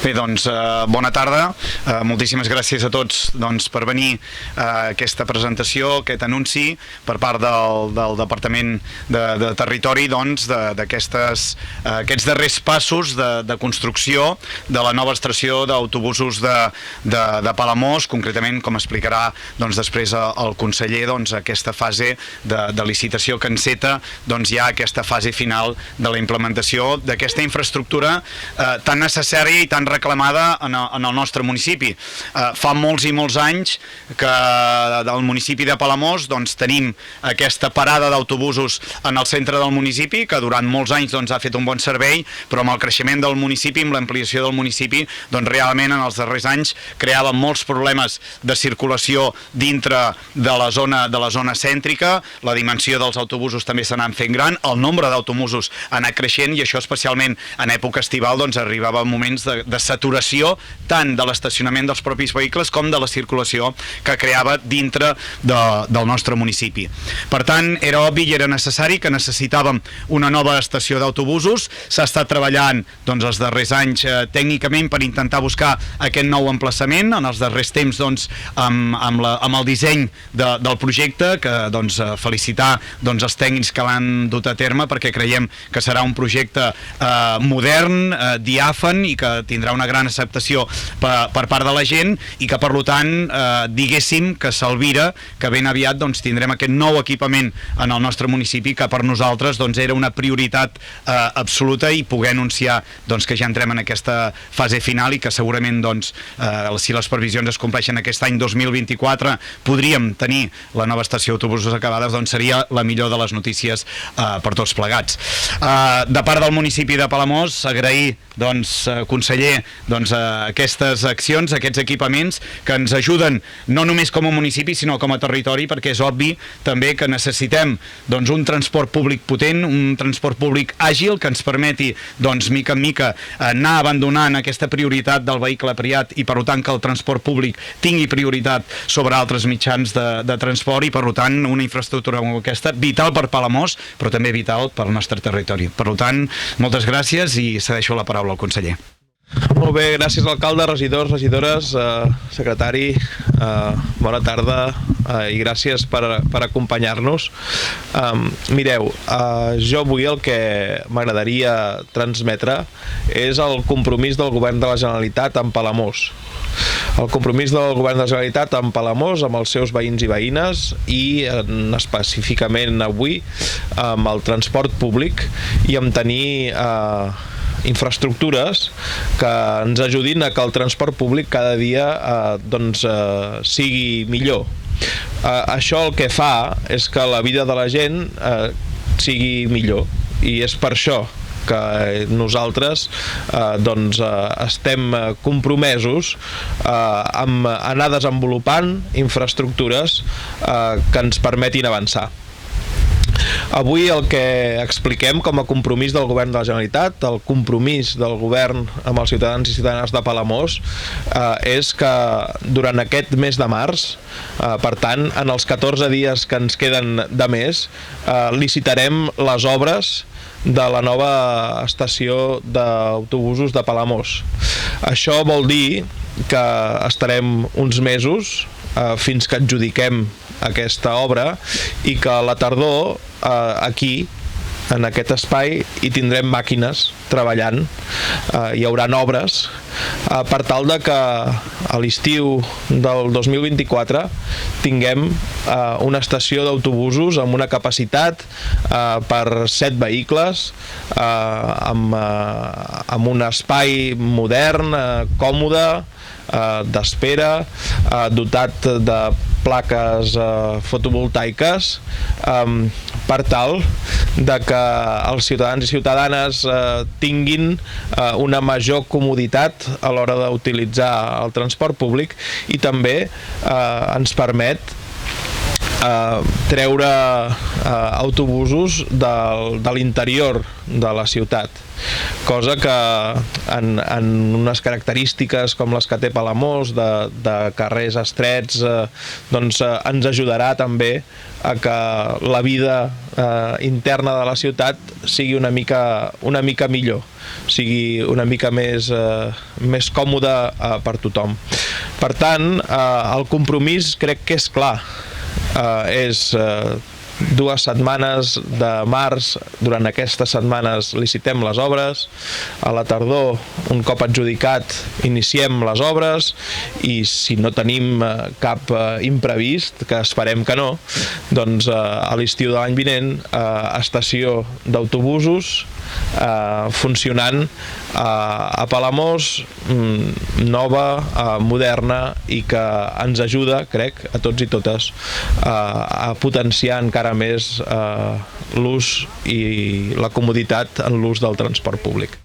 Bé, doncs, bona tarda. Moltíssimes gràcies a tots per venir a aquesta presentació, aquest anunci per part del Departament de Territori d'aquests darrers passos de construcció de la nova estació d'autobusos de Palamós, concretament, com explicarà després el conseller, aquesta fase de licitació que enceta ja aquesta fase final de la implementació d'aquesta infraestructura tan necessària i tan reclamada en el nostre municipi. Fa molts i molts anys que del municipi de Palamós tenim aquesta parada d'autobusos en el centre del municipi, que durant molts anys ha fet un bon servei, però amb el creixement del municipi, amb l'ampliació del municipi, realment en els darrers anys creava molts problemes de circulació dintre de la zona cèntrica, la dimensió dels autobusos també s'ha anat fent gran, el nombre d'autobusos ha anat creixent i això especialment en època estival arribava a moments de saturació tant de l'estacionament dels propis vehicles com de la circulació que creava dintre del nostre municipi. Per tant, era obvi i era necessari que necessitàvem una nova estació d'autobusos. S'ha estat treballant els darrers anys tècnicament per intentar buscar aquest nou emplaçament. En els darrers temps amb el disseny del projecte, que felicitar els tècnics que l'han dut a terme, perquè creiem que serà un projecte modern, diàfan i que tindrà una gran acceptació per part de la gent i que, per tant, diguéssim que s'alvira que ben aviat tindrem aquest nou equipament en el nostre municipi, que per nosaltres era una prioritat absoluta, i poder anunciar que ja entrem en aquesta fase final i que segurament, si les previsions es compleixen aquest any 2024, podríem tenir la nova estació d'autobusos acabada. Seria la millor de les notícies per tots plegats. De part del municipi de Palamós, agrair, conseller, aquestes accions, aquests equipaments que ens ajuden no només com a municipi sinó com a territori, perquè és obvi també que necessitem un transport públic potent, un transport públic àgil que ens permeti mica en mica anar abandonant aquesta prioritat del vehicle privat i, per tant, que el transport públic tingui prioritat sobre altres mitjans de transport, i, per tant, una infraestructura com aquesta vital per Palamós, però també vital pel nostre territori. Per tant, moltes gràcies i cedeixo la paraula al conseller. Molt bé, gràcies alcalde, regidors, regidores, secretari, bona tarda i gràcies per acompanyar-nos. Mireu, jo avui el que m'agradaria transmetre és el compromís del govern de la Generalitat amb Palamós. El compromís del govern de la Generalitat amb Palamós, amb els seus veïns i veïnes, i específicament avui amb el transport públic i amb tenir infraestructures que ens ajudin a que el transport públic cada dia sigui millor. Això el que fa és que la vida de la gent sigui millor, i és per això que nosaltres estem compromesos amb anar desenvolupant infraestructures que ens permetin avançar. Avui el que expliquem com a compromís del govern de la Generalitat, el compromís del govern amb els ciutadans i ciutadanes de Palamós, és que durant aquest mes de març, per tant, en els 14 dies que ens queden de mes, licitarem les obres de la nova estació d'autobusos de Palamós. Això vol dir que estarem uns mesos fins que adjudiquem aquesta obra i que a la tardor aquí, en aquest espai, hi tindrem màquines treballant, hi haurà obres per tal de que a l'estiu del 2024 tinguem una estació d'autobusos amb una capacitat per 7 vehicles, amb un espai modern, còmode, d'espera, dotat de plaques fotovoltaiques, per tal de que els ciutadans i ciutadanes tinguin una major comoditat a l'hora d'utilitzar el transport públic, i també ens permet treure autobusos de l'interior de la ciutat, cosa que en unes característiques com les que té Palamós, de carrers estrets, doncs ens ajudarà també a que la vida interna de la ciutat sigui una mica millor, sigui una mica més còmode per tothom. Per tant, el compromís crec que és clar. És 2 setmanes de març, durant aquestes setmanes licitem les obres, a la tardor, un cop adjudicat, iniciem les obres i si no tenim cap imprevist, que esperem que no, doncs a l'estiu de l'any vinent, estació d'autobusos funcionant a Palamós, nova, moderna i que ens ajuda, crec, a tots i totes a potenciar encara més l'ús i la comoditat en l'ús del transport públic.